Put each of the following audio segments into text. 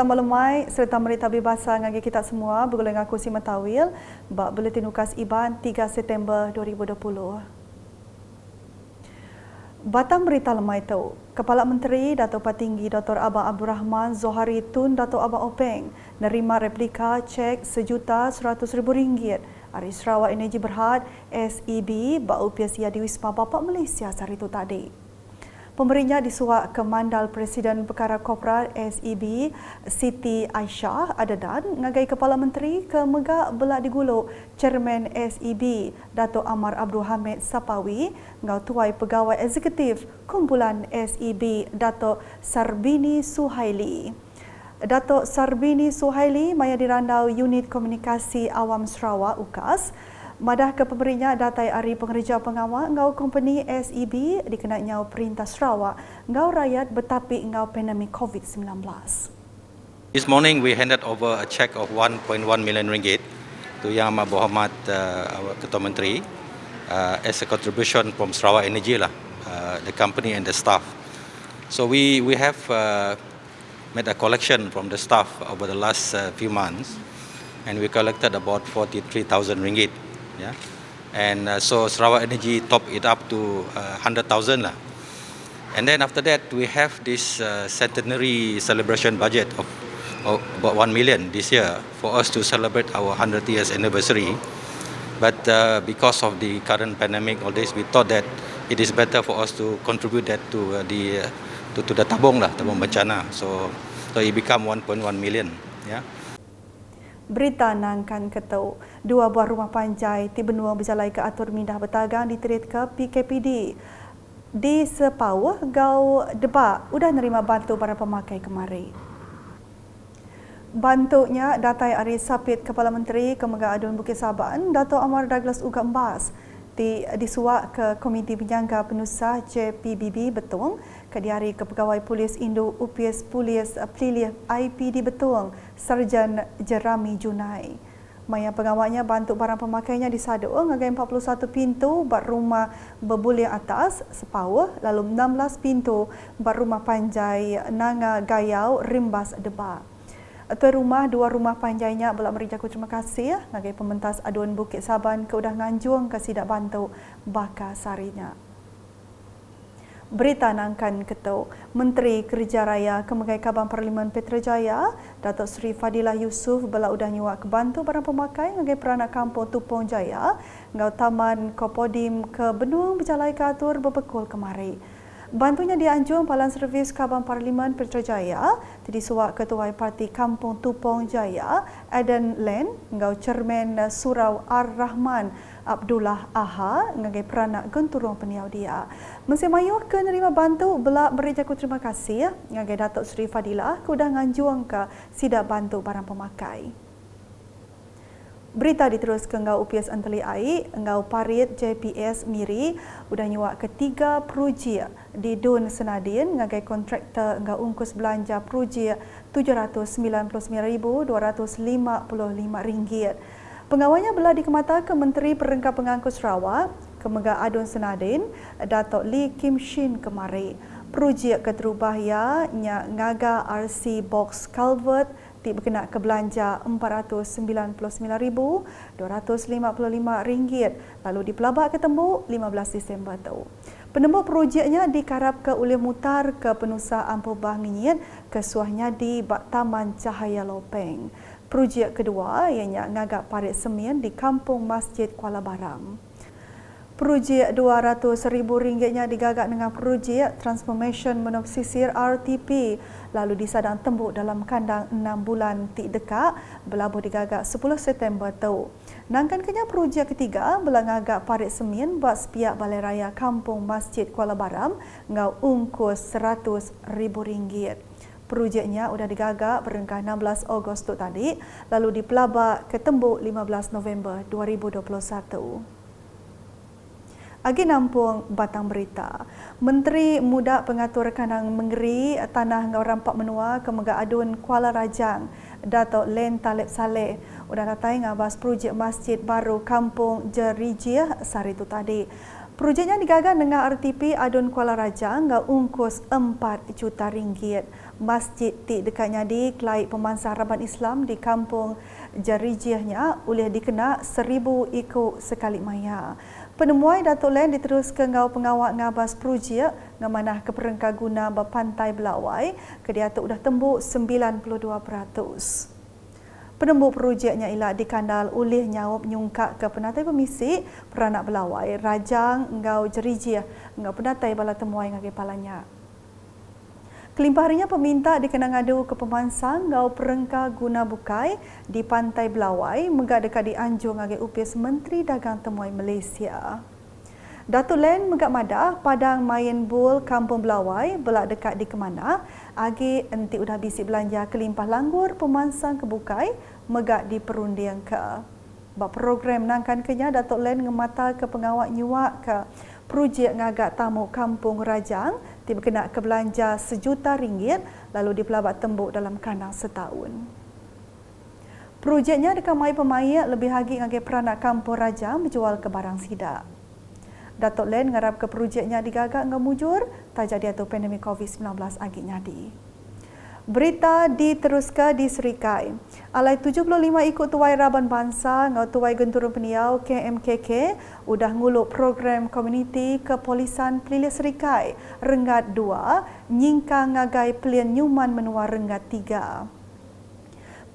malamai serta berita bebasan ngagi kita semua bergolong aku si Matawil bak buletin ukas IBAN 3 September 2020. Batang berita lemai tu, Kepala Menteri Datuk Patinggi Dr. Abang Abdul Rahman Zohari Tun Datuk Abang Openg nerima replika cek RM100,000 Ari Sarawak Energy Berhad SEB bak upiasia di Wisma Bapak Malaysia hari itu tadi. Pemberinya disuak ke Mandal Presiden Perkara Korporat SEB Siti Aisyah Adadan ngagai Kepala Menteri ke Megak Belak Diguluk Chairman SEB Datuk Amar Abdul Hamid Sapawi ngau tuai Pegawai Eksekutif Kumpulan SEB Datuk Sarbini Suhaili. Datuk Sarbini Suhaili maya dirandau Unit Komunikasi Awam Sarawak UKAS madah ke pemberinya datai ari pengerja pengawal ngau company SEB dikenal nyau Perintah Sarawak ngau rakyat betapi ngau pandemik COVID-19. This morning we handed over a check of 1.1 million ringgit to Yang Amat Berhormat our Ketua Menteri as a contribution from Sarawak Energy the company and the staff. So we have made a collection from the staff over the last few months, and we collected about 43,000 ringgit. Yeah, and so Sarawak Energy top it up to 100,000 lah. And then after that we have this centenary celebration budget of about 1 million this year for us to celebrate our 100 years anniversary. But because of the current pandemic, all this, we thought that it is better for us to contribute that to the tabung bencana. So it become 1.1 million. Yeah. Berita nangkan ketau, dua buah rumah panjai di benua berjalai ke atur mindah bertagang diterit ke PKPD. Di Sepauh, Gau Debak udah nerima bantu para pemakai kemari. Bantuknya datai Ari Sapit Kepala Menteri Kemegak Adun Bukit Saban, Dato' Amar Douglas Uga Embas disuak ke Komiti Penyangga Penusah JPBB Betong ke diari ke Pegawai Polis Indo UPS Polis Pelilih IPD Betong Sarjan Jerami Junai. Maya pengawalnya bantu barang pemakainya di Sadok ngagai 41 pintu bar rumah berbulir atas Sepauh lalu 16 pintu bar rumah panjai Nanga Gayau Rimbas Debak. Tuan rumah, dua rumah panjainya belak merijaku terima kasih ngagai pementas aduan Bukit Saban ke udah nganjuang ke sidak bantu baka sarinya. Berita nangkan ketau, Menteri Kerja Raya Kemegai Kabang Parlimen Petrajaya, Datuk Seri Fadilah Yusof belak udah nyuak ke bantu barang pemakai ngagai peranak kampung Tupong Jaya ngau Taman Kopodim ke Benung berjalai ke atur berbekul kemari. Bantunya dianjung Palan Servis Kabang Parlimen Petrajaya, disuak Ketua Parti Kampung Tupong Jaya, Aden Len, ngau Chairman Surau Ar-Rahman Abdullah Aha, ngagai peranak genturung peniau dia. Mesin Mayu ke nerima bantu belak berijaku terima kasih ngagai Datuk Seri Fadilah ke udah nganjuang ke sidak bantu barang pemakai. Berita diterus ke ngau UPS Anteli Air, ngau Parit JPS Miri udah nyuak ketiga projek di Dun Senadin ngagai kontraktor ngau ungkus belanja projek RM799,255. Pengawalnya belah dikemata ke Menteri Perengkap Pengangkut Sarawak, Kemegak Adun Senadin, Datuk Lee Kim Shin kemari. Projek keterubahaya nya ngaga RC Box Culvert berkena ke belanja RM499,255 lalu dipelabak ke tembuk 15 Disember tu. Penembuk projeknya dikarap ke oleh mutar ke penusah Ampul Bah Nginyit ke suahnya di Bak Taman Cahaya Lopeng. Projek kedua ianya ngagak parit semen di Kampung Masjid Kuala Baram. Projek RM200,000-nya digagak dengan projek Transformation Monopsisir RTP lalu disadang tembuk dalam kandang 6 bulan tik dekat belabuh digagak 10 September tu. Nangkan kenya projek ketiga belangagak parit semen buat sepiak Balai Raya Kampung Masjid Kuala Baram ngau ungkus RM100,000. Projeknya sudah digagak berengkah 16 Ogos tu tadi lalu dipelabak ke tembuk 15 November 2021. Agi nampung batang berita. Menteri Muda Pengatur Kanang Mengeri Tanah Ngau Rampak Menua Kemegak Adun Kuala Rajang, Datuk Len Talib Saleh udah datai ngabas projek masjid baru Kampung Jerijih sari itu tadi. Projeknya digagas dengan RTP Adun Kuala Raja ngau ungkus 4 juta ringgit. Masjid ti dekatnya di Kelai Pemansah Raban Islam di Kampung Jarijiahnya boleh dikena 1,000 ikut sekali maya. Penemuan Datuk Len diteruskan ngau pengawal ngabas projek ngamanah ke perengka guna berpantai Belawai ke dia tu dah tembuk 92%. Penembuk projeknya ialah dikandal oleh nyawab nyungkak ke penatai pemisik peranak Belawai, Rajang, ngau Jerijiah, ngau penatai bala temuai ngagi palanya. Kelimpah harinya peminta dikenang ngadu ke pemansang ngau perengka guna bukai di pantai Belawai megak dekat di Anjur ngagi upis Menteri Dagang Temuai Malaysia. Datuk Len megak madah padang main bul Kampung Belawai belak dekat di Kemana agi enti udah bisik belanja kelimpah langgur pemansang kebukai megak di perunding ke. Bak program nangkan kenya Datuk Len ngemata ke pengawak nyuak ke projek ngagak tamu Kampung Rajang tiba kena ke belanja RM1 juta lalu dipelabat tembuk dalam kandang setahun. Projeknya dekat mai pemain lebih lagi ngagi peranak Kampung Rajang menjual ke barang sidak. Datuk Len ngarap ke projeknya digagak ngemujur tak jadi atau pandemik COVID-19 agi nyadi. Berita diteruskan di Serikai. Alai 75 ikut tuai Raban Bangsa ngau tuai Genturun Peniau KMKK udah nguluk program komuniti kepolisan Pelilih Serikai Renggat 2 nyingka ngagai pelian nyuman menua Renggat 3.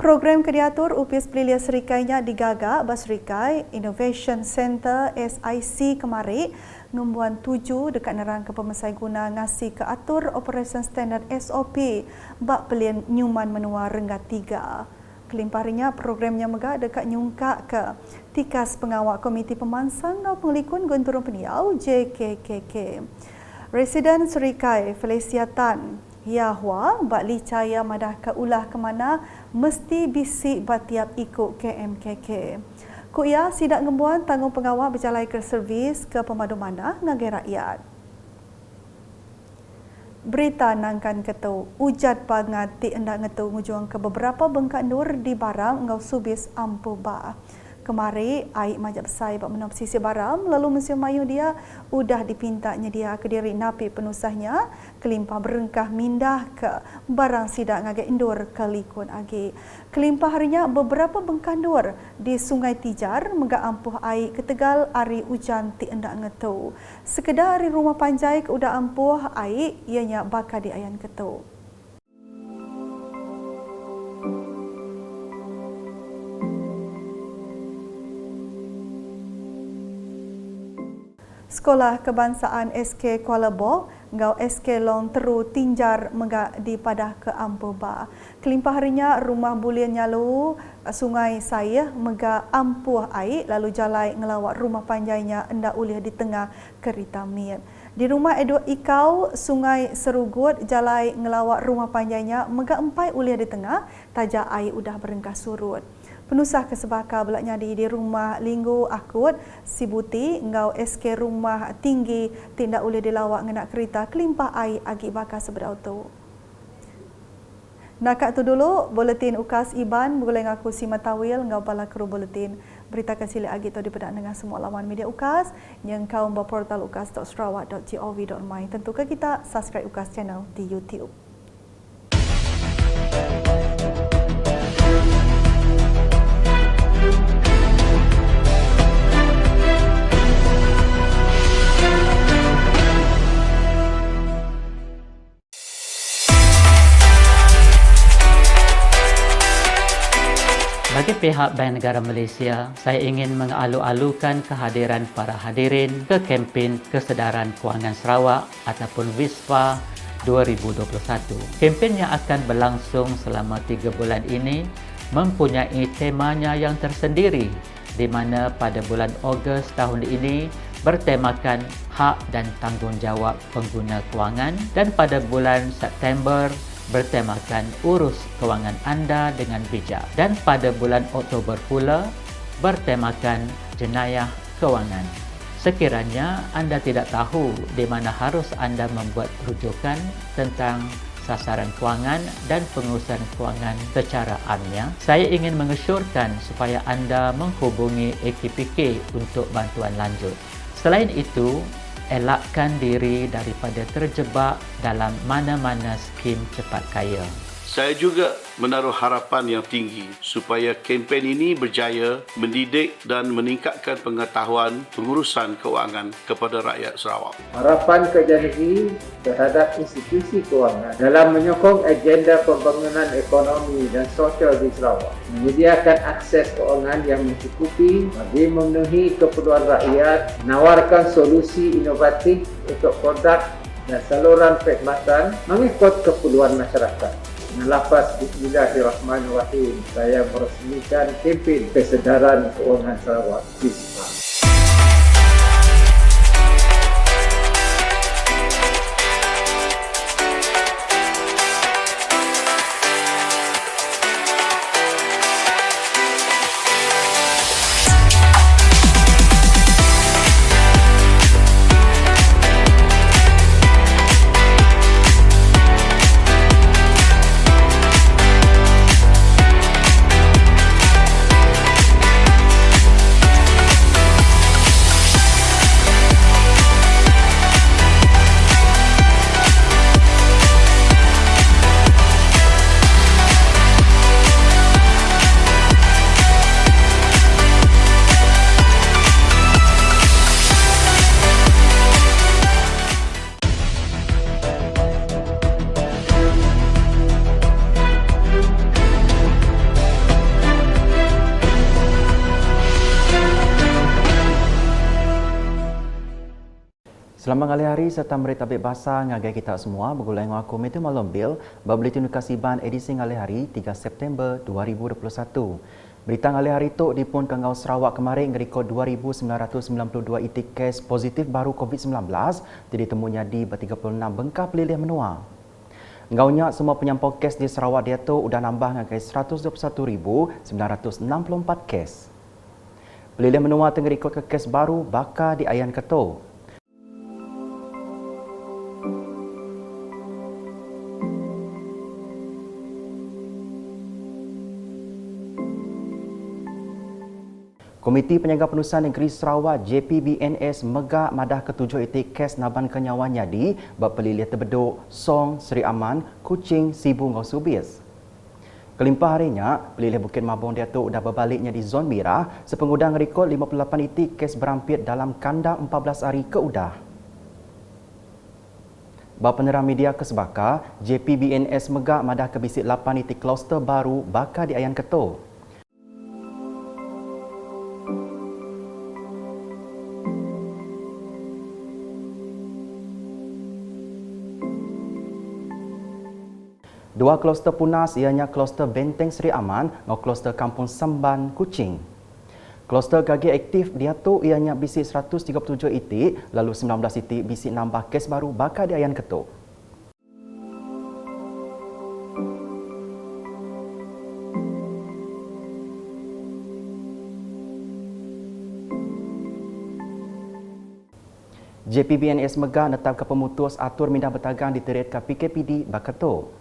Program kediatur upis Pelilih Serikainya digagak Baserikai Innovation Center SIC kemari ngembuan 7 dekat nerang ke pemesai guna ngasi ke atur Operation Standard SOP bak pelian nyuman menua Renggat 3. Kelimparinya programnya megak dekat nyungkak ke tikas pengawak Komiti Pemansang ngau Pengelikun Genturun Peniau JKKK. Residen Serikai Felicia Tan Yahwa bak licaya madah ke ulah ke mana mesti bisik batiap ikut KMKK. Kuya sidak ngembuan tanggung pengawal berjalai ke servis ke pemadu manah ngagai rakyat. Berita nangkan ketu ujat pangat ti endak ngetu ngujuang ke beberapa bengkak nur di barang ngau subis ampuh ba. Kemari air majak besar bak menop sisi baram lalu Museum Mayu dia udah dipinta nyedia ke diri napi penusahnya kelimpah berengkah mindah ke barang sidak ngagai indur ke likun agi. Kelimpah harinya beberapa bengkandur di Sungai Tijar megak ampuh air ke Tegal ari hujan ti endak ngetu. Sekedar ari rumah panjai ke udah ampuh air ianya bakal di ayan ketu. Sekolah Kebangsaan SK Kuala Boh ngau SK Long Teru Tinjar megak di padah ke ampuh ba. Kelimpah harinya rumah bulian nyalu Sungai Saya megak ampuh air lalu jalai ngelawat rumah panjainya endak ulih di tengah kerita mir. Di rumah Edward Ikau Sungai Serugut jalai ngelawat rumah panjainya megak empai ulih di tengah tajak air udah berengkah surut. Penusah kesebaka belaknya di rumah Linggu Akut Sibuti ngau SK rumah tinggi tindak boleh dilawak ngenak kereta kelimpah air agi bakar sebeda auto. Nakak tu dulu buletin UKAS Iban boleh ngaku si Matawil ngau bala kru buletin. Berita kasih agi tu dipedak dengan semua lawan media UKAS yang kau portal ukas.sarawak.gov.my. Tentukan kita subscribe UKAS channel di YouTube. Bagi pihak Bank Negara Malaysia, saya ingin mengalu-alukan kehadiran para hadirin ke kempen Kesedaran Kewangan Sarawak ataupun WISPA 2021. Kempen yang akan berlangsung selama 3 bulan ini mempunyai temanya yang tersendiri, di mana pada bulan Ogos tahun ini bertemakan hak dan tanggungjawab pengguna kewangan dan pada bulan September bertemakan urus kewangan anda dengan bijak dan pada bulan Oktober pula bertemakan jenayah kewangan. Sekiranya anda tidak tahu di mana harus anda membuat rujukan tentang sasaran kewangan dan pengurusan kewangan secara amnya, saya ingin mengesyorkan supaya anda menghubungi AKPK untuk bantuan lanjut. Selain itu, elakkan diri daripada terjebak dalam mana-mana skim cepat kaya. Saya juga menaruh harapan yang tinggi supaya kempen ini berjaya mendidik dan meningkatkan pengetahuan pengurusan keuangan kepada rakyat Sarawak. Harapan Kerja Negeri terhadap institusi keuangan dalam menyokong agenda pembangunan ekonomi dan sosial di Sarawak, menyediakan akses keuangan yang mencukupi bagi memenuhi keperluan rakyat, menawarkan solusi inovatif untuk produk dan saluran perkhidmatan mengikut keperluan masyarakat. Dengan lafaz Bismillahirrahmanirrahim, saya meresmikan kempen Kesedaran Keuangan Sarawak WISPA. Selamat kali hari serta berita tabik bahasa ngagai kita semua bergulai dengan aku Meteor Malam Bil berbelitin Kasiban edisi ngali hari 3 September 2021. Berita ngali hari itu dipun Kengau Sarawak kemarin ngerikod 2,992 itik kes positif baru COVID-19 jadi temunya di 36 bengkah pelilih menua. Ngaunya semua penyampau kes di Sarawak dia tu udah nambah ngagai 121,964 kes. Pelilih menua tenggerikod ke kes baru bakal di Ayan Keto. Komiti Penjaga Penurusan Negeri Sarawak JPBNS megak madah ketujuh itik kes naban kenyawanya di berpelilih terbeduk Song, Seri Aman, Kuching, Sibu, Ngau Subis. Kelimpah harinya, pelilih Bukit Mabung dia tu dah berbaliknya di zon merah sepengudang rekod 58 itik kes berampit dalam kandang 14 hari keudah. Penerang media kesebaka, JPBNS megak madah kebisik 8 itik kluster baru bakal di Ayan Keto. Dua kluster punas ianya kluster Benteng Seri Aman dan kluster Kampung Samban, Kuching. Kluster gagi aktif dia tu ianya bisik 137 itik, lalu 19 itik bisik nambah kes baru bakal di Ayan Keto. JPBNS megah netapkan pemutus atur mindah bertagang diteritkan PKPD Bakato.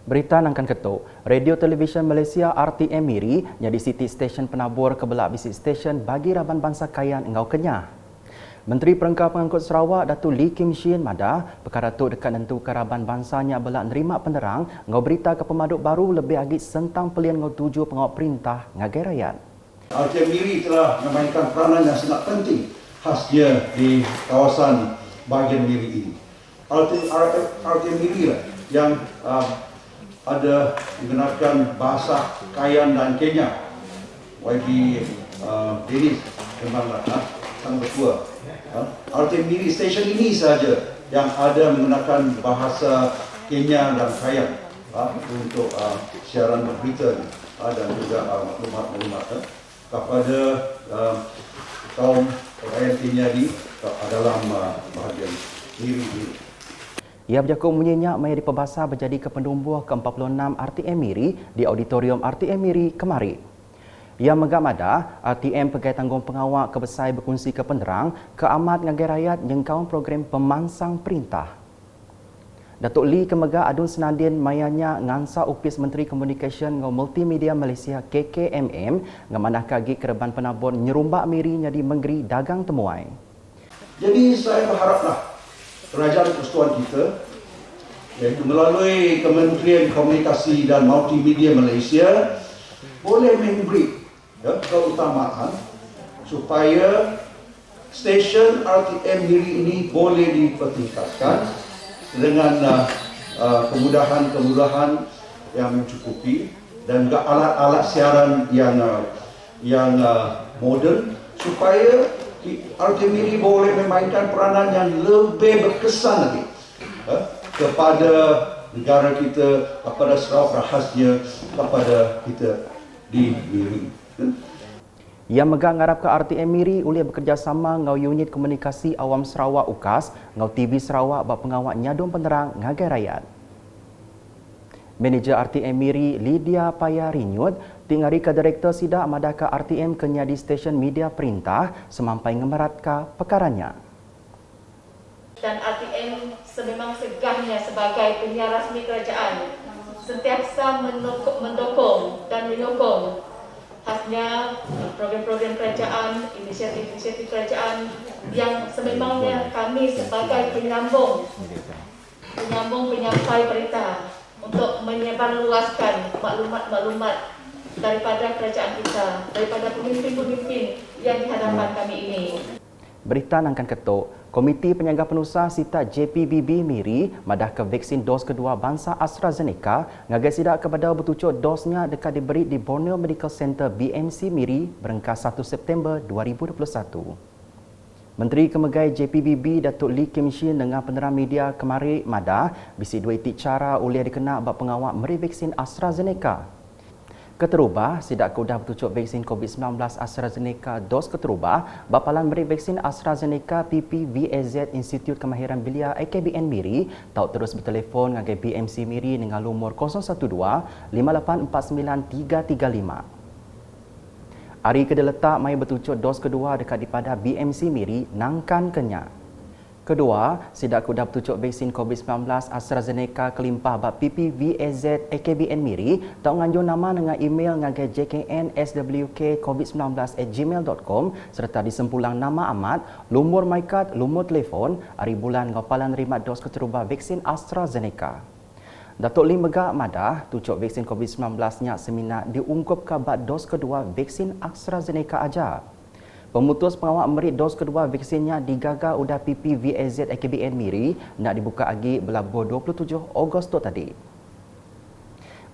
Berita nangkan ketuk, Radio Televisyen Malaysia RTM Miri jadi City Station penabur kebelak bisik stesen bagi Raban Bangsa Kayan Engau Kenyah. Menteri Perengkau Pengangkut Sarawak Datuk Lee Kim Shin madah perkara tu dekat nentu keraban bangsanya belak nerima penerang ngau berita ke pemaduk baru lebih agit sentang pelian ngau tuju pengawal perintah ngagai rakyat. RTM Miri telah memainkan peranan yang sangat penting khasnya di kawasan bahagian Miri ini. RTM Miri lah yang ada menggunakan bahasa Kayan dan Kenya. YB Dennis Kemanglah sang ketua. RTM Miri stesen ini saja yang ada menggunakan bahasa Kenya dan Kayan. untuk siaran berita dan juga maklumat-maklumat kepada kaum rakyat Kenyadi dalam bahagian diri. Ia berjakut menyenyak maya di Perbasa berjadi ke penumbuh ke-46 RTM Miri di Auditorium RTM Miri kemari. Ia megamada RTM pegai tanggung pengawal kebesai berkongsi ke penerang ke amat ngagai rakyat jengkauan program pemangsang perintah. Datuk Lee Kemega adun senandin mayanya ngansa upis Menteri Komunikasi ngau Multimedia Malaysia KKMM ngamanah kagi kereban penabur nyerumbak Miri nyadi menggeri dagang temuai. Jadi saya berharaplah kerajaan persekutuan kita iaitu melalui Kementerian Komunikasi dan Multimedia Malaysia boleh memberi keutamaan supaya stesen RTM Miri ini boleh dipertingkatkan dengan kemudahan-kemudahan yang mencukupi dan juga alat-alat siaran yang moden supaya RTM Miri boleh memainkan peranan yang lebih berkesan lagi kepada negara kita, kepada Sarawak khasnya, kepada kita di Miri. Ia megang ngarap ke RTM Miri oleh bekerjasama ngau unit komunikasi awam Sarawak UKAS, ngau TV Sarawak bak pengawal nyadung penerang ngagai rakyat. Manager RTM Miri Lydia Payarinyut tingari ke Direktur Sidak Madaka RTM kenyadi stesen media perintah semampai ngemeratkan perkaranya. Dan RTM sememang segahnya sebagai penyiar rasmi kerajaan sentiasa mendukung dan menyokong khasnya program-program kerajaan, inisiatif-inisiatif kerajaan yang sememangnya kami sebagai penyambung penyampai berita untuk menyebarluaskan maklumat-maklumat daripada kerajaan kita, daripada pemimpin-pemimpin yang di hadapan kami ini. Berita nangkan ketuk, Komiti Penyaga Penusah Sita JPBB Miri madah ke vaksin dos kedua bangsa AstraZeneca ngagai sidak kepada bertucuk dosnya dekat diberi di Borneo Medical Center BMC Miri berengkas 1 September 2021. Menteri Kemegai JPBB Datuk Lee Kim Shin dengan penerang media kemari madah bisi dua itik cara oleh dikena bab pengawal meri vaksin AstraZeneca. Keterubah, sidak kudah bertucuk vaksin COVID-19 AstraZeneca dos keterubah, bapalan beri vaksin AstraZeneca PPVAZ Institut Kemahiran Belia AKBN Miri, tahu terus bertelefon dengan BMC Miri dengan nomor 012-5849-335. Hari kedeletak mai bertucuk dos kedua dekat dipada BMC Miri, nangkan kenya. Kedua, sidak kudah bertucuk vaksin COVID-19 AstraZeneca kelimpah bab PPVAZ AKBN Miri, tak nganjur nama dengan email ngagai jknswkcovid19@gmail.com serta disempulang nama amat, lumur maikat, lumur telefon, hari bulan ngapalan rimat dos keterubah vaksin AstraZeneca. Datuk Lee Megak madah tucuk vaksin COVID-19-nya seminar diungkup kabar dos kedua vaksin AstraZeneca aja. Pemutus pengawal merit dos kedua vaksinnya digagal udah PPVAZ AKBN Miri nak dibuka lagi belabur 27 Ogos tu tadi.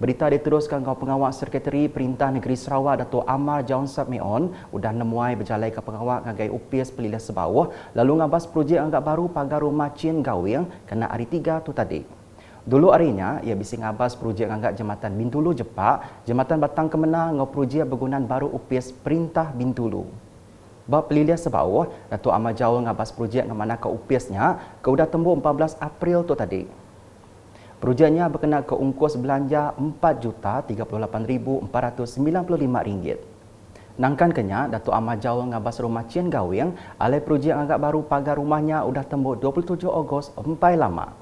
Berita diteruskan kau pengawal Sekretari Perintah Negeri Sarawak Datuk Amar Jaun Sapmeon udah nemuai berjalai ke pengawal ngagai UPS Pelilah Sebawah lalu ngabas projek anggap baru pagar rumah Chin Gawing kena hari 3 tu tadi. Dulu harinya, ia bisi ngabas projek anggap Jambatan Bintulu Jepak, Jambatan Batang Kemenang ngau projek bergunaan baru UPS Perintah Bintulu. Bab Pelilia Sebawah, Datuk Ahmad Jaul ngabas projek ngamana ke UPS-nya ke udah tembuk 14 April tu tadi. Projeknya berkenaan ke ungkus belanja RM4,38,495. Nangkan kenya, Datuk Ahmad Jaul ngabas rumah Cien Gawing, alai projek anggap baru pagar rumahnya udah tembuk 27 Ogos empai lama.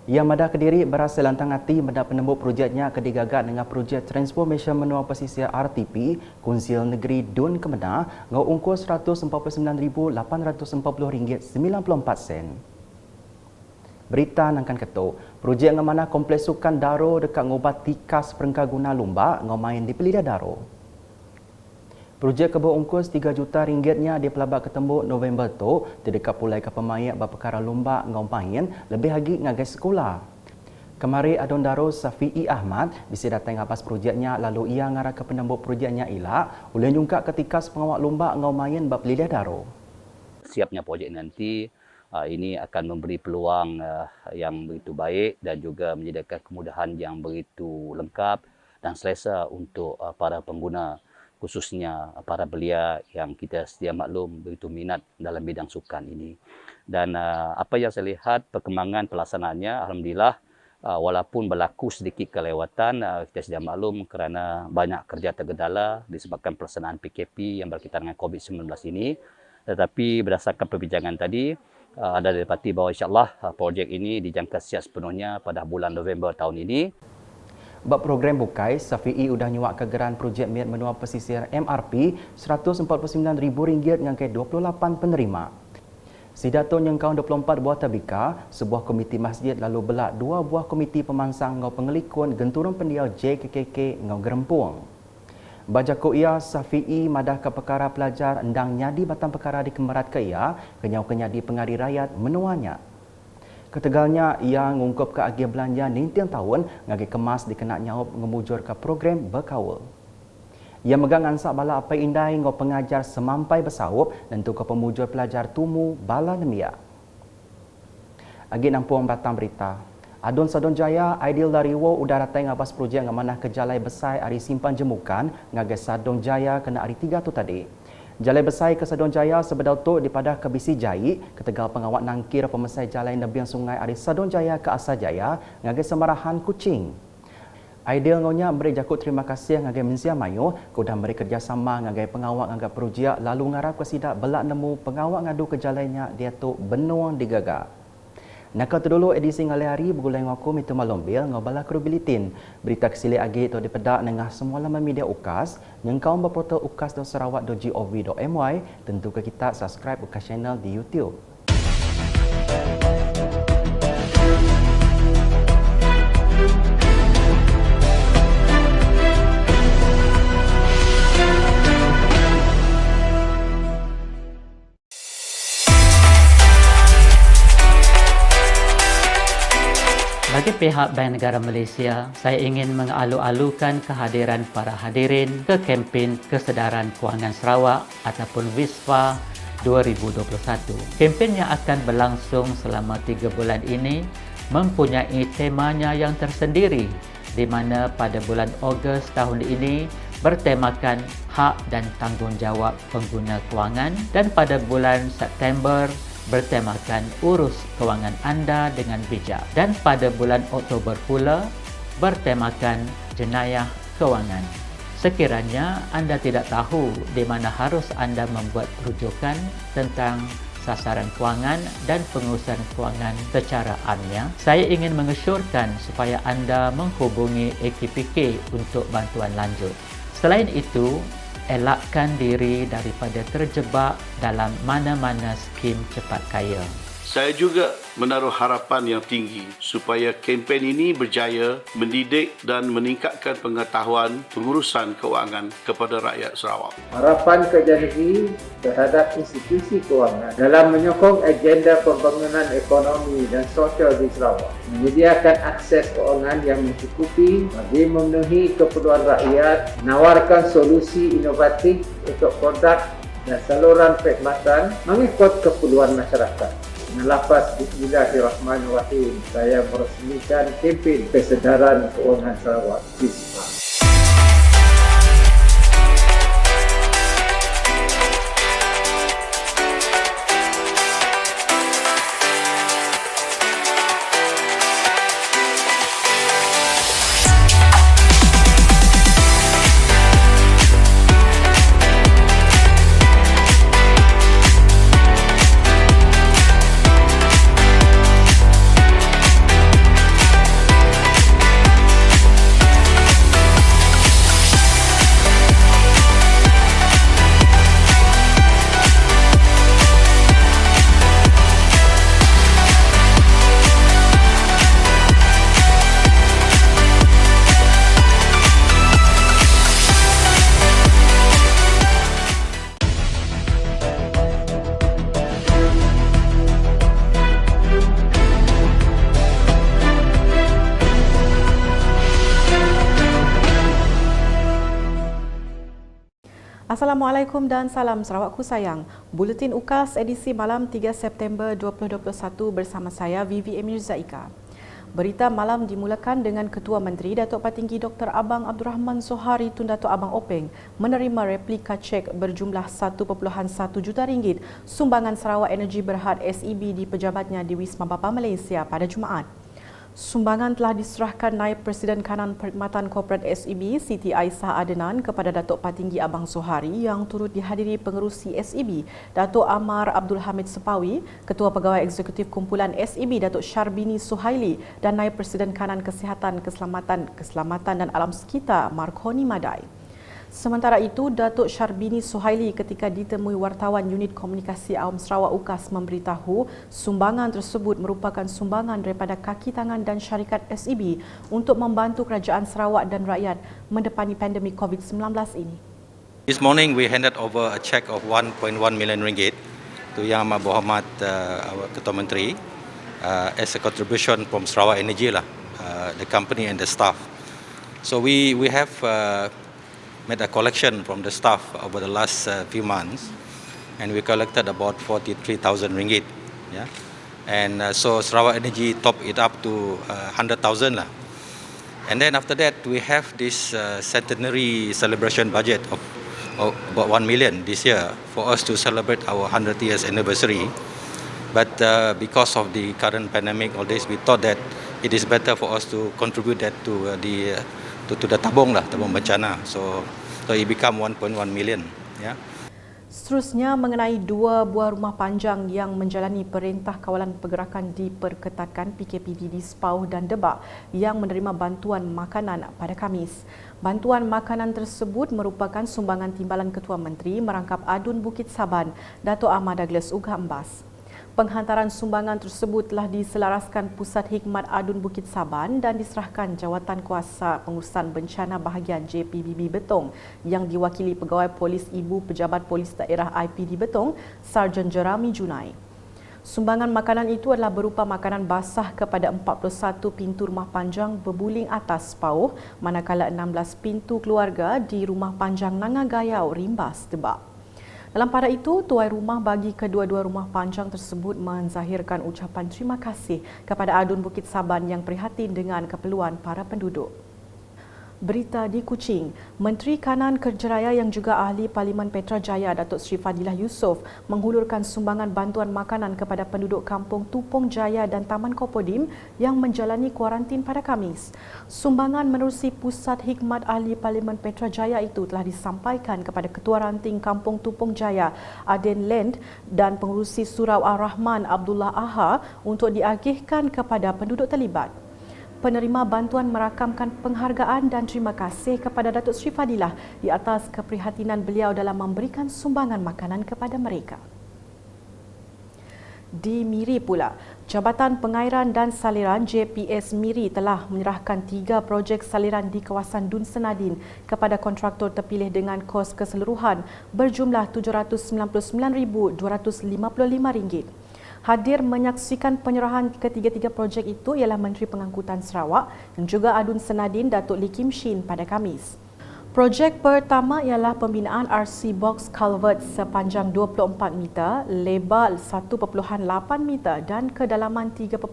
Ia madah Kediri berasa lantang hati mendapat penembuk projeknya ke digagak dengan projek Transformation Menua Pesisir RTP Konsil Negeri Dun Kemenang ngau ungkus RM149,840.94. Berita nangkan ketuk, projek ngamana kompleks sukan Daro dekat ngobat tikas perengkah guna lumba ngau main di Pelida Daro. Projek kebun ungkus RM3 juta-nya di pelabak ketembuk November tu terdekat pulai ke pemain berperkara lomba ngau main lebih lagi ngagai sekolah. Kemari Adon Daro Safi'i Ahmad bisa datang apas projeknya lalu ia ngarah ke penembuk projeknya ilak oleh nyungkak ketika pengawal lomba ngau main bab Pelida Daro. Siapnya projek nanti Ini akan memberi peluang yang begitu baik dan juga menyediakan kemudahan yang begitu lengkap dan selesa untuk para pengguna, khususnya para belia yang kita sedia maklum begitu minat dalam bidang sukan ini. Dan apa yang saya lihat perkembangan pelaksanaannya, alhamdulillah, walaupun berlaku sedikit kelewatan, kita sedia maklum kerana banyak kerja tergendala disebabkan pelaksanaan PKP yang berkaitan dengan COVID-19 ini. Tetapi berdasarkan perbincangan tadi, ada didapati bahawa insyaAllah projek ini dijangka siap sepenuhnya pada bulan November tahun ini. Bab program bukai, Safi'i sudah nyuak kegeran projek Miat Menua Pesisir MRP RM149,000 dengan ke 28 penerima. Sidato Nyengkau 24 buah tabika, sebuah komiti masjid lalu belak 2 buah komiti pemangsang ngau pengelikun genturun pendiau JKKK ngau gerempung. Bajako ia Safi'i madah ke perkara pelajar endang nyadi batang perkara di kemerat ke ia kenyau-kenyadi pengadi rakyat menuanya. Ketegalnya ia ngungkup ke agi belanja 19 tahun ngagi kemas dikenak nyaup ngemujur ke program berkawul. Ia megang ansak bala apa indai ngau pengajar semampai bersaup dan tu ke pemujur pelajar tumu bala nemia. Agi nampung batang berita. Adun Sadun Jaya, Aidil Lariwo udah datang ngabas projek ngamanah ke Jalai Besai ari simpan jemukan ngagai Sadun Jaya kena ari 3 tu tadi. Jalai Besai ke Sadun Jaya sebedal tu dipadah ke Bisi Jai, ketegal pengawat nangkir pemesai Jalai Nebiang Sungai ari Sadun Jaya ke Asa Jaya ngagai semarahan kucing. Aidil ngonya beri jakut terima kasih ngagai Mensia Mayu kudah beri kerjasama ngagai pengawat ngagai projek lalu ngarap ke sidak belak nemu pengawat ngadu ke Jalainya dia tu benuang digaga. Nakal tu dulu edisi ngalih hari bergulai ngaku mitu malombil ngobala krobilitin. Berita kesili agi tu dipedak nengah semua laman media UKAS. Nyengkau berportal ukas.sarawak.gov.my. Tentu ke kita subscribe UKAS channel di YouTube. Bagi pihak Bank Negara Malaysia, saya ingin mengalu-alukan kehadiran para hadirin ke kempen Kesedaran Kewangan Sarawak ataupun WISFA 2021. Kempen yang akan berlangsung selama 3 bulan ini mempunyai temanya yang tersendiri, di mana pada bulan Ogos tahun ini bertemakan hak dan tanggungjawab pengguna kewangan dan pada bulan September bertemakan urus kewangan anda dengan bijak dan pada bulan Oktober pula bertemakan jenayah kewangan. Sekiranya anda tidak tahu di mana harus anda membuat rujukan tentang sasaran kewangan dan pengurusan kewangan secara amnya, saya ingin mengesyorkan supaya anda menghubungi AKPK untuk bantuan lanjut. Selain itu, elakkan diri daripada terjebak dalam mana-mana skim cepat kaya. Saya juga menaruh harapan yang tinggi supaya kempen ini berjaya mendidik dan meningkatkan pengetahuan pengurusan kewangan kepada rakyat Sarawak. Harapan kerja negeri terhadap institusi kewangan dalam menyokong agenda pembangunan ekonomi dan sosial di Sarawak, menyediakan akses kewangan yang mencukupi bagi memenuhi keperluan rakyat, menawarkan solusi inovatif untuk produk dan saluran perkhidmatan mengikut keperluan masyarakat. Melafaz Bismillahirrahmanirrahim, saya meresmikan kempen Kesedaran Kewangan Sarawak WISFA. Assalamualaikum dan salam Sarawakku sayang. Buletin UKAS edisi malam 3 September 2021 bersama saya Vivi Emir Zaika. Berita malam dimulakan dengan Ketua Menteri Datuk Patinggi Dr. Abang Abdul Rahman Zohari Tun Datuk Abang Openg menerima replika cek berjumlah 1.1 juta ringgit sumbangan Sarawak Energy Berhad SEB di pejabatnya di Wisma Bapa Malaysia pada Jumaat. Sumbangan telah diserahkan Naib Presiden Kanan Perkhidmatan Korporat SEB Siti Aisyah Adenan kepada Datuk Patinggi Abang Zohari yang turut dihadiri pengerusi SEB Datuk Amar Abdul Hamid Sepawi, Ketua Pegawai Eksekutif Kumpulan SEB Datuk Syarbini Suhaili dan Naib Presiden Kanan Kesihatan, Keselamatan dan Alam Sekitar Marconi Madai. Sementara itu, Datuk Syarbini Suhaili ketika ditemui wartawan Unit Komunikasi Awam Sarawak UKAS memberitahu sumbangan tersebut merupakan sumbangan daripada kaki tangan dan syarikat SEB untuk membantu kerajaan Sarawak dan rakyat mendepani pandemik COVID-19 ini. This morning we handed over a check of 1.1 million ringgit to Yang Amat Berhormat our Ketua Menteri as a contribution from Sarawak Energy the company and the staff. So we have made a collection from the staff over the last few months, and we collected about 43,000 ringgit. Yeah, and so Sarawak Energy top it up to 100,000 lah. And then after that, we have this centenary celebration budget of about 1 million this year for us to celebrate our 100 years anniversary. But because of the current pandemic, all this, we thought that it is better for us to contribute that to the tabung bencana. So it become 1.1 million. Yeah. Seterusnya mengenai 2 buah rumah panjang yang menjalani Perintah Kawalan Pergerakan diperketatkan PKPD di Sepauh dan Debak yang menerima bantuan makanan pada Khamis. Bantuan makanan tersebut merupakan sumbangan timbalan Ketua Menteri Merangkap Adun Bukit Saban, Datuk Ahmad Douglas Ugah Embas. Penghantaran sumbangan tersebut telah diselaraskan Pusat Hikmat Adun Bukit Saban dan diserahkan Jawatan Kuasa Pengurusan Bencana Bahagian JPBB Betong yang diwakili Pegawai Polis Ibu Pejabat Polis Daerah IPD Betong, Sarjan Jerami Junai. Sumbangan makanan itu adalah berupa makanan basah kepada 41 pintu rumah panjang berbuling atas Sepauh, manakala 16 pintu keluarga di rumah panjang Nangagayau, Rimbas, Debak. Dalam pada itu, tuai rumah bagi kedua-dua rumah panjang tersebut menzahirkan ucapan terima kasih kepada Adun Bukit Saban yang prihatin dengan keperluan para penduduk. Berita di Kuching, Menteri Kanan Kerjaya yang juga Ahli Parlimen Petrajaya Datuk Seri Fadilah Yusof menghulurkan sumbangan bantuan makanan kepada penduduk Kampung Tupong Jaya dan Taman Kopodim yang menjalani kuarantin pada Khamis. Sumbangan menerusi Pusat Hikmat Ahli Parlimen Petrajaya itu telah disampaikan kepada Ketua Ranting Kampung Tupong Jaya Aden Land dan Pengurusi Surau Ar-Rahman Abdullah Aha untuk diagihkan kepada penduduk terlibat. Penerima bantuan merakamkan penghargaan dan terima kasih kepada Datuk Seri Fadilah di atas keprihatinan beliau dalam memberikan sumbangan makanan kepada mereka. Di Miri pula, Jabatan Pengairan dan Saliran JPS Miri telah menyerahkan 3 projek saliran di kawasan Dun Senadin kepada kontraktor terpilih dengan kos keseluruhan berjumlah RM799,255. Hadir menyaksikan penyerahan ketiga-tiga projek itu ialah Menteri Pengangkutan Sarawak dan juga Adun Senadin Datuk Lee Kim Shin pada Khamis. Projek pertama ialah pembinaan RC Box Culvert sepanjang 24 meter, lebar 1.8 meter dan kedalaman 3.6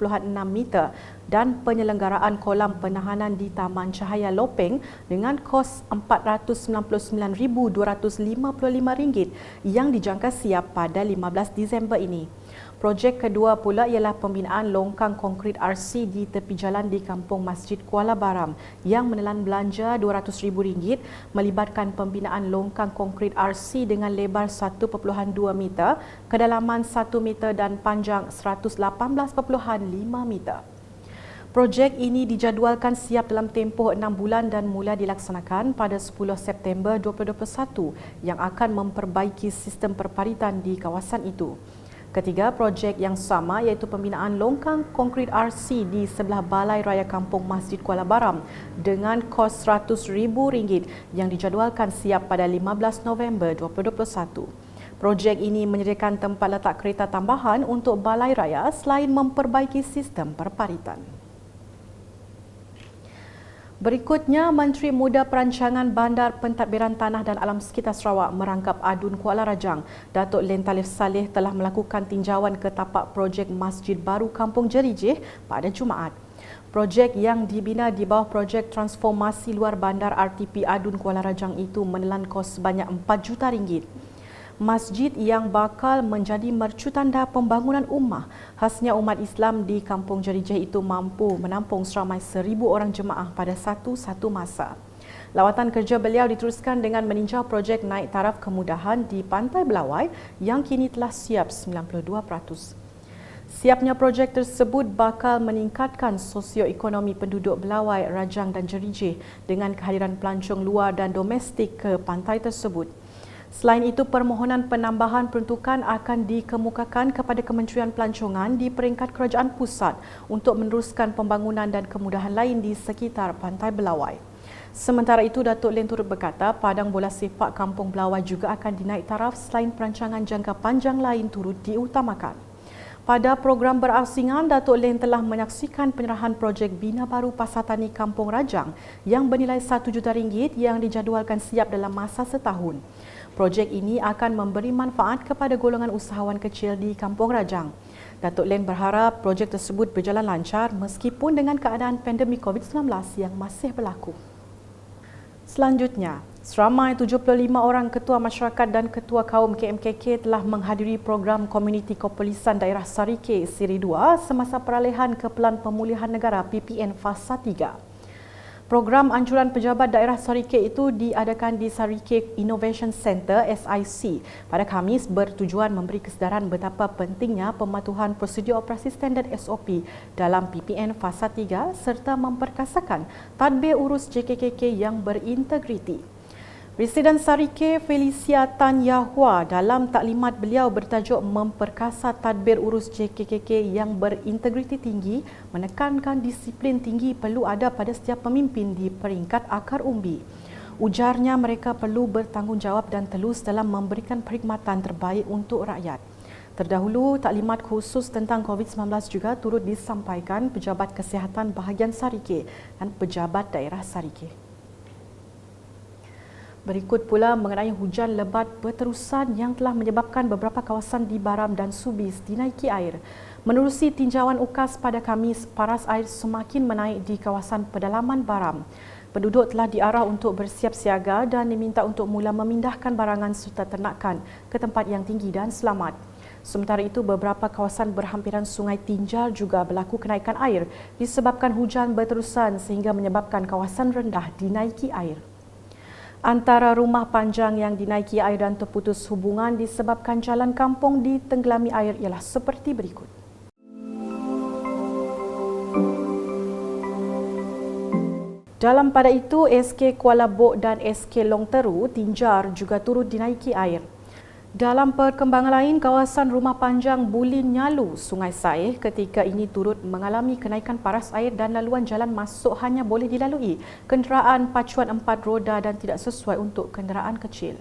meter dan penyelenggaraan kolam penahanan di Taman Cahaya Lopeng dengan kos RM499,255 yang dijangka siap pada 15 Disember ini. Projek kedua pula ialah pembinaan longkang konkrit RC di tepi jalan di Kampung Masjid Kuala Baram yang menelan belanja RM200,000 melibatkan pembinaan longkang konkrit RC dengan lebar 1.2 meter, kedalaman 1 meter dan panjang 118.5 meter. Projek ini dijadualkan siap dalam tempoh 6 bulan dan mula dilaksanakan pada 10 September 2021 yang akan memperbaiki sistem perparitan di kawasan itu. Ketiga projek yang sama iaitu pembinaan longkang konkrit RC di sebelah Balai Raya Kampung Masjid Kuala Baram dengan kos RM100,000 yang dijadualkan siap pada 15 November 2021. Projek ini menyediakan tempat letak kereta tambahan untuk Balai Raya selain memperbaiki sistem perparitan. Berikutnya, Menteri Muda Perancangan Bandar Pentadbiran Tanah dan Alam Sekitar Sarawak merangkap Adun Kuala Rajang, Datuk Len Talif Saleh telah melakukan tinjauan ke tapak projek Masjid Baru Kampung Jerijih pada Jumaat. Projek yang dibina di bawah projek transformasi luar bandar RTP Adun Kuala Rajang itu menelan kos sebanyak RM4 juta. Masjid yang bakal menjadi mercutanda pembangunan ummah khasnya umat Islam di Kampung Jerijih itu mampu menampung seramai 1,000 orang jemaah pada satu masa. Lawatan kerja beliau diteruskan dengan meninjau projek naik taraf kemudahan di Pantai Belawai yang kini telah siap 92%. Siapnya projek tersebut bakal meningkatkan sosioekonomi penduduk Belawai, Rajang dan Jerijih dengan kehadiran pelancong luar dan domestik ke pantai tersebut. Selain itu, permohonan penambahan peruntukan akan dikemukakan kepada Kementerian Pelancongan di peringkat Kerajaan Pusat untuk meneruskan pembangunan dan kemudahan lain di sekitar Pantai Belawai. Sementara itu, Datuk Len turut berkata padang bola sepak Kampung Belawai juga akan dinaik taraf selain perancangan jangka panjang lain turut diutamakan. Pada program berasingan, Datuk Len telah menyaksikan penyerahan projek Bina Baru Pasar Tani Kampung Rajang yang bernilai RM1 juta yang dijadualkan siap dalam masa setahun. Projek ini akan memberi manfaat kepada golongan usahawan kecil di Kampung Rajang. Datuk Len berharap projek tersebut berjalan lancar meskipun dengan keadaan pandemik COVID-19 yang masih berlaku. Selanjutnya, seramai 75 orang ketua masyarakat dan ketua kaum KMKK telah menghadiri program Komuniti Kepolisan Daerah Sarike Siri 2 semasa peralihan ke Pelan Pemulihan Negara PPN Fasa 3. Program anjuran pejabat daerah Sarike itu diadakan di Sarike Innovation Center SIC pada Khamis bertujuan memberi kesedaran betapa pentingnya pematuhan prosedur operasi standard SOP dalam PPN Fasa 3 serta memperkasakan tadbir urus JKKK yang berintegriti. Presiden Sarike Felicia Tan Yahua dalam taklimat beliau bertajuk memperkasa tadbir urus JKKK yang berintegriti tinggi menekankan disiplin tinggi perlu ada pada setiap pemimpin di peringkat akar umbi. Ujarnya mereka perlu bertanggungjawab dan telus dalam memberikan perkhidmatan terbaik untuk rakyat. Terdahulu, taklimat khusus tentang COVID-19 juga turut disampaikan pejabat kesihatan bahagian Sarike dan pejabat daerah Sarike. Berikut pula mengenai hujan lebat berterusan yang telah menyebabkan beberapa kawasan di Baram dan Subis dinaiki air. Menerusi tinjauan UKAS pada Khamis, paras air semakin menaik di kawasan pedalaman Baram. Penduduk telah diarah untuk bersiap siaga dan diminta untuk mula memindahkan barangan serta ternakan ke tempat yang tinggi dan selamat. Sementara itu, beberapa kawasan berhampiran Sungai Tinjar juga berlaku kenaikan air disebabkan hujan berterusan sehingga menyebabkan kawasan rendah dinaiki air. Antara rumah panjang yang dinaiki air dan terputus hubungan disebabkan jalan kampung ditenggelami air ialah seperti berikut. Dalam pada itu, SK Kuala Bok dan SK Long Teru, Tinjar juga turut dinaiki air. Dalam perkembangan lain, kawasan rumah panjang Bulin Nyalu, Sungai Saih ketika ini turut mengalami kenaikan paras air dan laluan jalan masuk hanya boleh dilalui kenderaan pacuan 4 roda dan tidak sesuai untuk kenderaan kecil.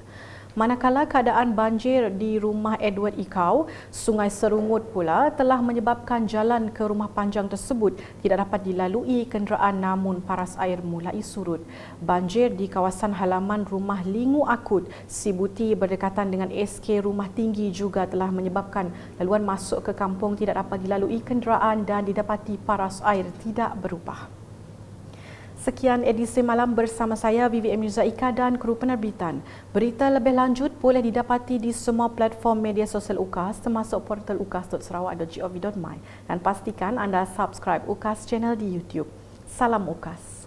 Manakala keadaan banjir di rumah Edward Ikau, Sungai Serungut pula telah menyebabkan jalan ke rumah panjang tersebut tidak dapat dilalui kenderaan namun paras air mulai surut. Banjir di kawasan halaman rumah Lingu Akut, Sibuti berdekatan dengan SK Rumah Tinggi juga telah menyebabkan laluan masuk ke kampung tidak dapat dilalui kenderaan dan didapati paras air tidak berubah. Sekian edisi malam bersama saya VVM Yuzaika dan kru penerbitan. Berita lebih lanjut boleh didapati di semua platform media sosial UKAS termasuk portal ukas.sarawak.gov.my dan pastikan anda subscribe UKAS channel di YouTube. Salam UKAS.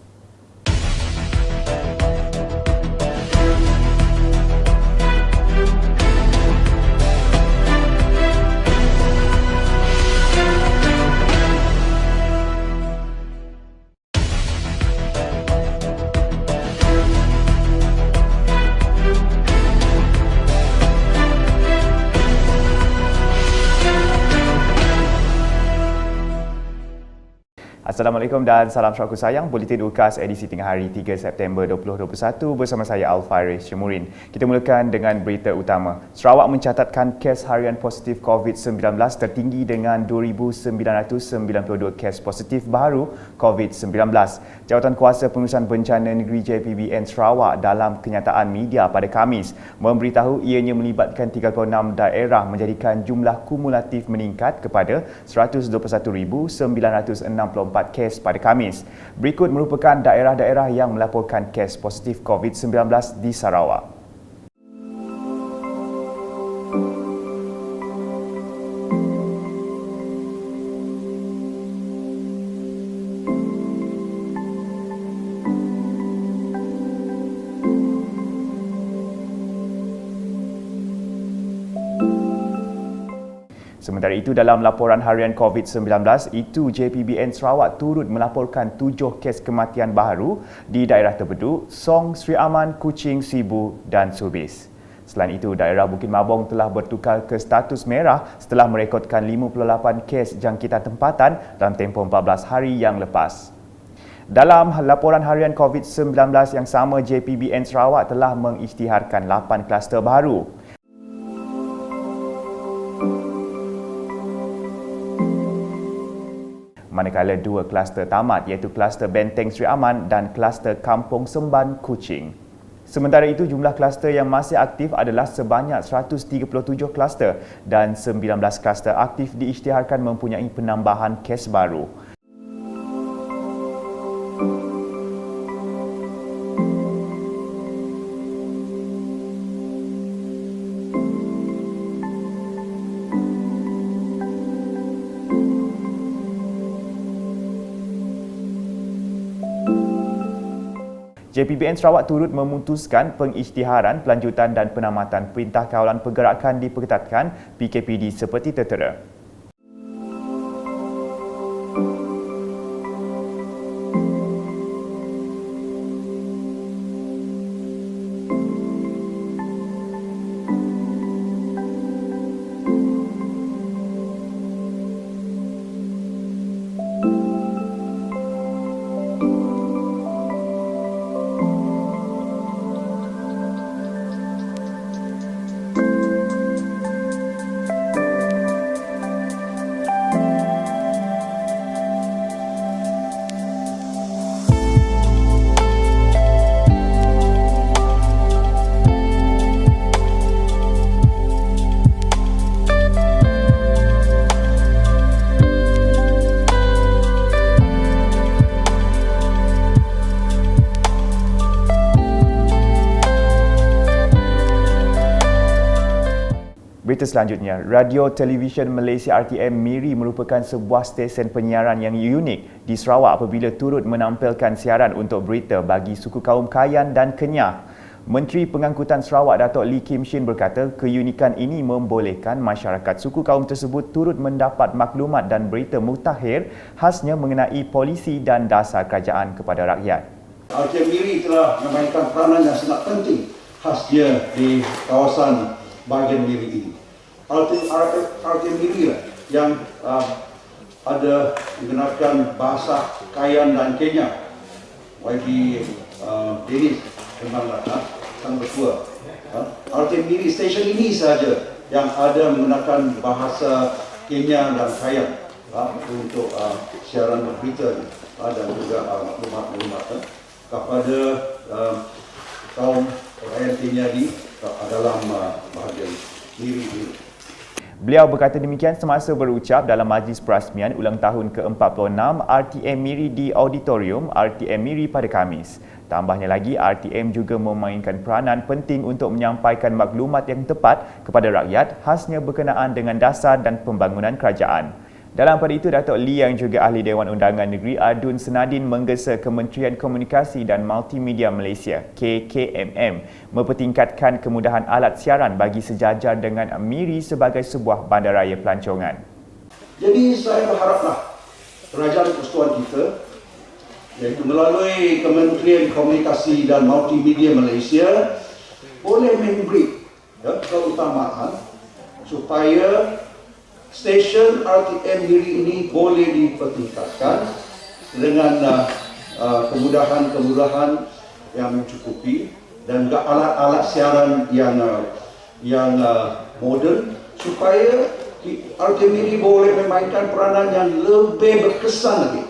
Assalamualaikum dan salam saudaraku sayang. Buletin UKAS edisi tengah hari 3 September 2021 bersama saya Al-Faris Syemurin. Kita mulakan dengan berita utama. Sarawak mencatatkan kes harian positif COVID-19 tertinggi dengan 2,992 kes positif baru COVID-19. Jawatan Kuasa Pengurusan Bencana Negeri JPBN Sarawak dalam kenyataan media pada Khamis memberitahu ianya melibatkan 36 daerah menjadikan jumlah kumulatif meningkat kepada 121,964 kes pada Khamis. Berikut merupakan daerah-daerah yang melaporkan kes positif COVID-19 di Sarawak. Sementara itu, dalam laporan harian COVID-19 itu, JPBN Sarawak turut melaporkan 7 kes kematian baru di daerah Terbeduk, Song, Sri Aman, Kuching, Sibu dan Subis. Selain itu, daerah Bukit Mabong telah bertukar ke status merah setelah merekodkan 58 kes jangkitan tempatan dalam tempoh 14 hari yang lepas. Dalam laporan harian COVID-19 yang sama, JPBN Sarawak telah mengisytiharkan 8 kluster baru. Manakala 2 kluster tamat iaitu kluster Benteng Sri Aman dan kluster Kampung Semban Kuching. Sementara itu, jumlah kluster yang masih aktif adalah sebanyak 137 kluster dan 19 kluster aktif diisytiharkan mempunyai penambahan kes baru. JPBN Sarawak turut memutuskan pengisytiharan pelanjutan dan penamatan Perintah Kawalan Pergerakan diperketatkan PKPD seperti tertera. Berita selanjutnya, Radio Televisyen Malaysia RTM MIRI merupakan sebuah stesen penyiaran yang unik di Sarawak apabila turut menampilkan siaran untuk berita bagi suku kaum Kayan dan Kenyah. Menteri Pengangkutan Sarawak Datuk Lee Kim Shin berkata keunikan ini membolehkan masyarakat suku kaum tersebut turut mendapat maklumat dan berita mutakhir khasnya mengenai polisi dan dasar kerajaan kepada rakyat. RTM MIRI telah memainkan peranan yang sangat penting khasnya di kawasan bahagian MIRI ini. RTM MIRI yang ada menggunakan bahasa Kayan dan Kenya. YB Dennis sang bertua. RTM MIRI stesen ini saja yang ada menggunakan bahasa Kenya dan Kayan untuk siaran berita dan juga maklumat-maklumat kepada kaum rakyat Kenya di dalam bahagian MIRI ini. Beliau berkata demikian semasa berucap dalam majlis perasmian ulang tahun ke-46 RTM MIRI di Auditorium RTM MIRI pada Khamis. Tambahnya lagi, RTM juga memainkan peranan penting untuk menyampaikan maklumat yang tepat kepada rakyat khasnya berkenaan dengan dasar dan pembangunan kerajaan. Dalam pada itu, Datuk Lee yang juga Ahli Dewan Undangan Negeri Adun Senadin menggesa Kementerian Komunikasi dan Multimedia Malaysia KKMM mempertingkatkan kemudahan alat siaran bagi sejajar dengan MIRI sebagai sebuah bandaraya pelancongan. Jadi saya berharaplah kerajaan persekutuan kita iaitu melalui Kementerian Komunikasi dan Multimedia Malaysia boleh memberi keutamaan supaya stesen RTM MIRI ini boleh dipertingkatkan dengan kemudahan-kemudahan yang mencukupi dan juga alat-alat siaran yang moden supaya RTMedia boleh memainkan peranan yang lebih berkesan lagi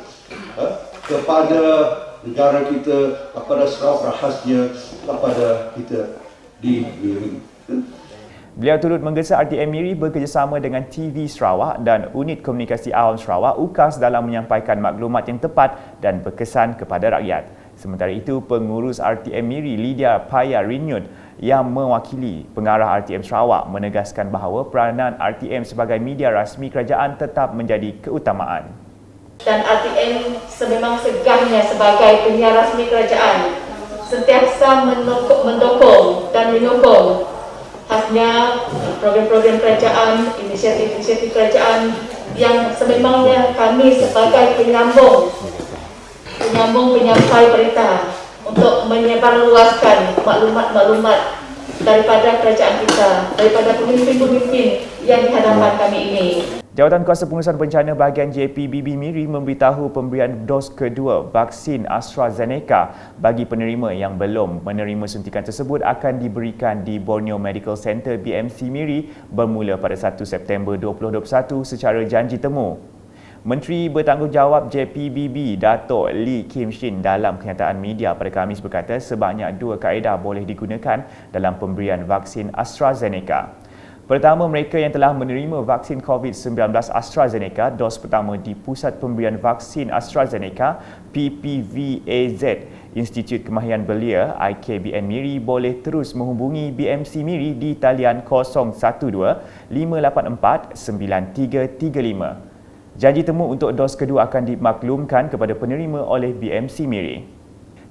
kepada negara kita, kepada Sarawak, khasnya kepada kita di Miri. Beliau turut menggesa RTM Miri bekerjasama dengan TV Sarawak dan Unit Komunikasi Awam Sarawak UKAS dalam menyampaikan maklumat yang tepat dan berkesan kepada rakyat. Sementara itu, pengurus RTM Miri Lydia Paya Rinyut yang mewakili pengarah RTM Sarawak menegaskan bahawa peranan RTM sebagai media rasmi kerajaan tetap menjadi keutamaan. Dan RTM sememang segahnya sebagai penyiar rasmi kerajaan sentiasa mendukung dan menyokong khasnya program-program kerajaan, inisiatif-inisiatif kerajaan yang sememangnya kami sebagai penyampai berita untuk menyebarluaskan maklumat-maklumat daripada kerajaan kita, daripada pemimpin-pemimpin yang di hadapan kami ini. Jawatan Kuasa Pengurusan Bencana bahagian JPBB Miri memberitahu pemberian dos kedua vaksin AstraZeneca bagi penerima yang belum menerima suntikan tersebut akan diberikan di Borneo Medical Center BMC Miri bermula pada 1 September 2021 secara janji temu. Menteri Bertanggungjawab JPBB Dato' Lee Kim Shin dalam kenyataan media pada Khamis berkata sebanyak 2 kaedah boleh digunakan dalam pemberian vaksin AstraZeneca. Pertama, mereka yang telah menerima vaksin COVID-19 AstraZeneca dos pertama di Pusat Pemberian Vaksin AstraZeneca PPVAZ Institut Kemahiran Belia IKBN Miri boleh terus menghubungi BMC Miri di talian 012-584-9335. Janji temu untuk dos kedua akan dimaklumkan kepada penerima oleh BMC Miri.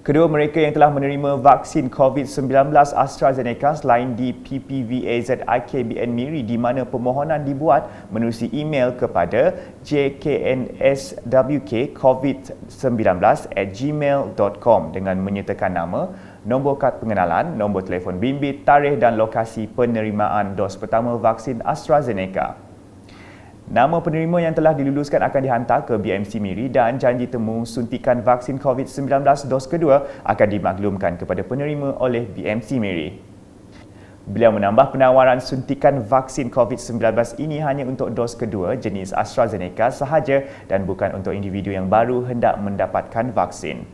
Kedua mereka yang telah menerima vaksin COVID-19 AstraZeneca selain di PPVAZ IKBN Miri di mana permohonan dibuat menerusi email kepada jknswkcovid19@gmail.com dengan menyertakan nama, nombor kad pengenalan, nombor telefon bimbit, tarikh dan lokasi penerimaan dos pertama vaksin AstraZeneca. Nama penerima yang telah diluluskan akan dihantar ke BMC Miri dan janji temu suntikan vaksin COVID-19 dos kedua akan dimaklumkan kepada penerima oleh BMC Miri. Beliau menambah penawaran suntikan vaksin COVID-19 ini hanya untuk dos kedua jenis AstraZeneca sahaja dan bukan untuk individu yang baru hendak mendapatkan vaksin.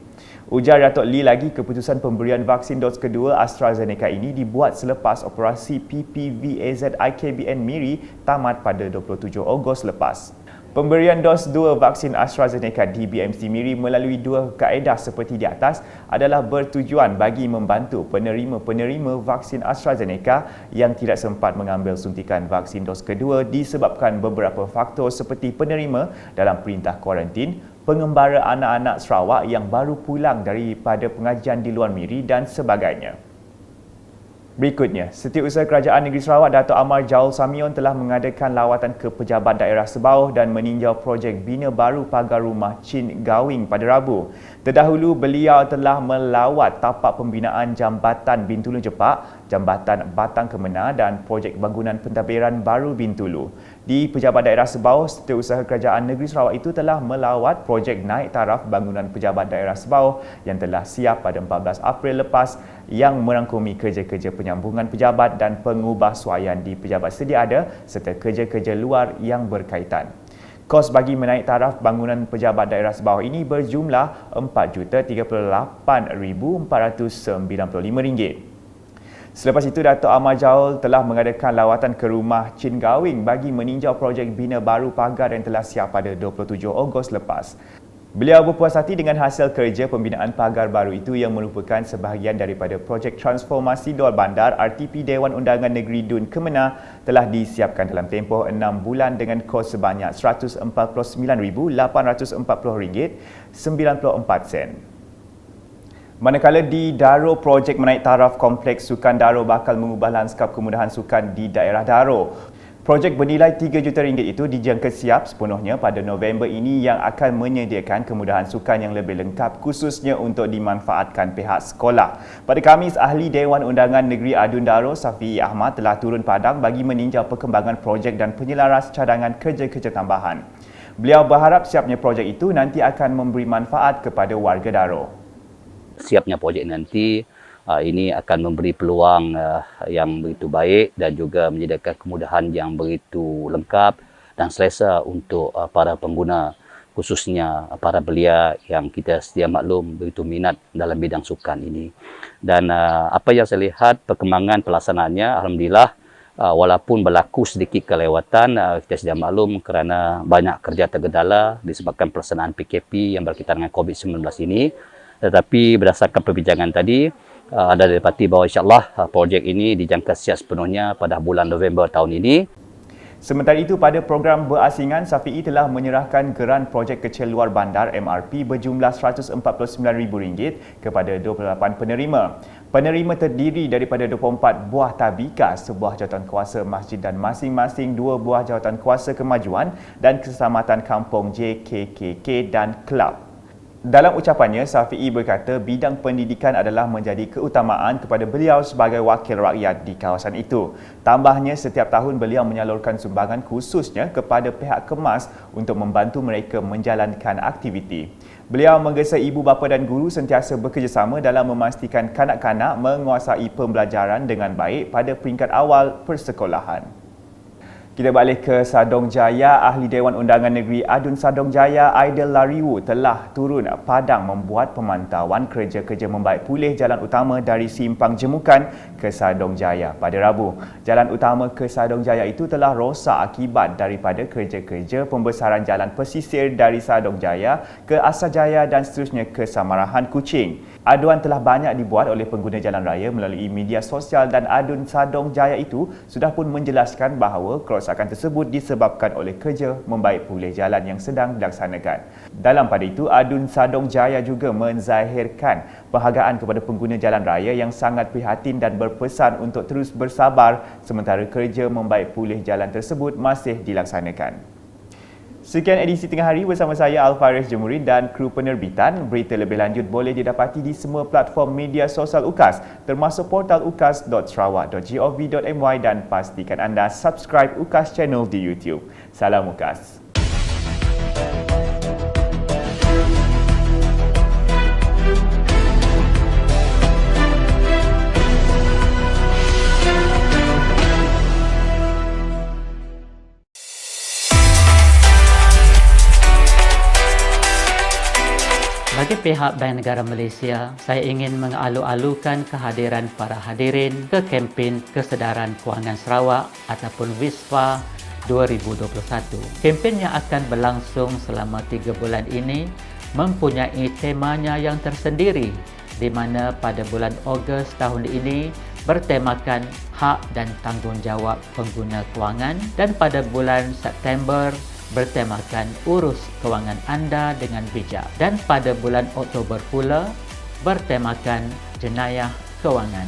Ujar Dato' Lee lagi, keputusan pemberian vaksin dos kedua AstraZeneca ini dibuat selepas operasi PPVAZ IKBN Miri tamat pada 27 Ogos lepas. Pemberian dos 2 vaksin AstraZeneca di BMC Miri melalui 2 kaedah seperti di atas adalah bertujuan bagi membantu penerima-penerima vaksin AstraZeneca yang tidak sempat mengambil suntikan vaksin dos kedua disebabkan beberapa faktor seperti penerima dalam perintah kuarantin, pengembara anak-anak Sarawak yang baru pulang daripada pengajian di luar Miri dan sebagainya. Berikutnya, Setiausaha Kerajaan Negeri Sarawak Dato' Amar Jaul Samion telah mengadakan lawatan ke pejabat daerah Sebauh dan meninjau projek bina baru pagar rumah Chin Gawing pada Rabu. Terdahulu, beliau telah melawat tapak pembinaan Jambatan Bintulu Jepak, Jambatan Batang Kemena dan projek bangunan pentadbiran baru Bintulu. Di Pejabat Daerah Sebauh, Setiausaha Kerajaan Negeri Sarawak itu telah melawat projek naik taraf bangunan Pejabat Daerah Sebauh yang telah siap pada 14 April lepas yang merangkumi kerja-kerja penyambungan pejabat dan pengubahsuaian di pejabat sedia ada serta kerja-kerja luar yang berkaitan. Kos bagi menaik taraf bangunan Pejabat Daerah Sebauh ini berjumlah RM438,495. Selepas itu, Dato' Amar Jaul telah mengadakan lawatan ke rumah Chin Gawing bagi meninjau projek bina baru pagar yang telah siap pada 27 Ogos lepas. Beliau berpuas hati dengan hasil kerja pembinaan pagar baru itu yang merupakan sebahagian daripada projek transformasi luar bandar RTP Dewan Undangan Negeri Dun Kemena telah disiapkan dalam tempoh 6 bulan dengan kos sebanyak RM149,840.94. Manakala di Daro, projek menaik taraf kompleks sukan Daro bakal mengubah lanskap kemudahan sukan di daerah Daro. Projek bernilai RM3 juta itu dijangka siap sepenuhnya pada November ini yang akan menyediakan kemudahan sukan yang lebih lengkap khususnya untuk dimanfaatkan pihak sekolah. Pada Khamis, Ahli Dewan Undangan Negeri Adun Daro, Safi Ahmad telah turun padang bagi meninjau perkembangan projek dan penyelaras cadangan kerja-kerja tambahan. Beliau berharap siapnya projek itu nanti akan memberi manfaat kepada warga Daro. Siapnya projek nanti ini akan memberi peluang yang begitu baik dan juga menyediakan kemudahan yang begitu lengkap dan selesa untuk para pengguna, khususnya para belia yang kita sedia maklum begitu minat dalam bidang sukan ini. Dan apa yang saya lihat perkembangan pelaksanaannya, alhamdulillah, walaupun berlaku sedikit kelewatan, kita sedia maklum kerana banyak kerja tergendala disebabkan pelaksanaan PKP yang berkaitan dengan COVID-19 ini. Tetapi berdasarkan perbincangan tadi, ada didapati bahawa insyaAllah projek ini dijangka siap sepenuhnya pada bulan November tahun ini. Sementara itu, pada program berasingan, Safi'i telah menyerahkan geran projek kecil luar bandar MRP berjumlah RM149,000 kepada 28 penerima. Penerima terdiri daripada 24 buah tabika, sebuah jawatankuasa masjid dan masing-masing 2 buah jawatankuasa kemajuan dan keselamatan kampung JKKK dan kelab. Dalam ucapannya, Safi'i berkata bidang pendidikan adalah menjadi keutamaan kepada beliau sebagai wakil rakyat di kawasan itu. Tambahnya, setiap tahun beliau menyalurkan sumbangan khususnya kepada pihak kemas untuk membantu mereka menjalankan aktiviti. Beliau menggesa ibu bapa dan guru sentiasa bekerjasama dalam memastikan kanak-kanak menguasai pembelajaran dengan baik pada peringkat awal persekolahan. Kita balik ke Sadong Jaya. Ahli Dewan Undangan Negeri Adun Sadong Jaya, Aidil Lariwu, telah turun padang membuat pemantauan kerja-kerja membaik pulih jalan utama dari Simpang Jemukan ke Sadong Jaya pada Rabu. Jalan utama ke Sadong Jaya itu telah rosak akibat daripada kerja-kerja pembesaran jalan pesisir dari Sadong Jaya ke Asajaya dan seterusnya ke Samarahan Kuching. Aduan telah banyak dibuat oleh pengguna jalan raya melalui media sosial dan Adun Sadong Jaya itu sudah pun menjelaskan bahawa kerosakan tersebut disebabkan oleh kerja membaik pulih jalan yang sedang dilaksanakan. Dalam pada itu, Adun Sadong Jaya juga menzahirkan penghargaan kepada pengguna jalan raya yang sangat prihatin dan berpesan untuk terus bersabar sementara kerja membaik pulih jalan tersebut masih dilaksanakan. Sekian edisi Tengah Hari bersama saya Alfaris Jemurin dan kru penerbitan. Berita lebih lanjut boleh didapati di semua platform media sosial UKAS termasuk portal ukas.sarawak.gov.my dan pastikan anda subscribe UKAS channel di YouTube. Salam UKAS. Bagi pihak Bank Negara Malaysia, saya ingin mengalu-alukan kehadiran para hadirin ke kempen Kesedaran Kewangan Sarawak ataupun WISFA 2021. Kempen yang akan berlangsung selama 3 bulan ini mempunyai temanya yang tersendiri, di mana pada bulan Ogos tahun ini bertemakan hak dan tanggungjawab pengguna kewangan dan pada bulan September bertemakan urus kewangan anda dengan bijak dan pada bulan Oktober pula bertemakan jenayah kewangan.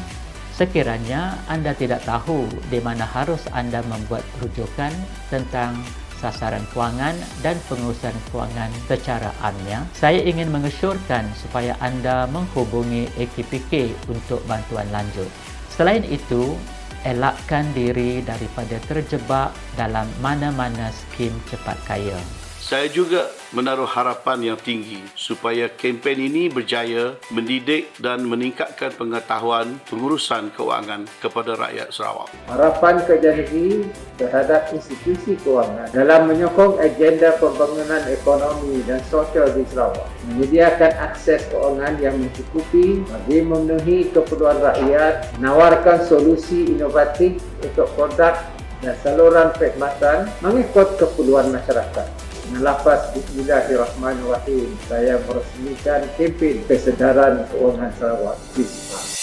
Sekiranya anda tidak tahu di mana harus anda membuat rujukan tentang sasaran kewangan dan pengurusan kewangan secara amnya, saya ingin mengesyorkan supaya anda menghubungi AKPK untuk bantuan lanjut. Selain itu, elakkan diri daripada terjebak dalam mana-mana skim cepat kaya. Saya juga menaruh harapan yang tinggi supaya kempen ini berjaya mendidik dan meningkatkan pengetahuan pengurusan kewangan kepada rakyat Sarawak. Harapan kerja negeri terhadap institusi kewangan dalam menyokong agenda pembangunan ekonomi dan sosial di Sarawak, menyediakan akses kewangan yang mencukupi bagi memenuhi keperluan rakyat, menawarkan solusi inovatif untuk produk dan saluran perkhidmatan mengikut keperluan masyarakat. Lafaz Bismillahirrahmanirrahim, saya meresmikan kempen Kesedaran Kewangan Sarawak WISFA.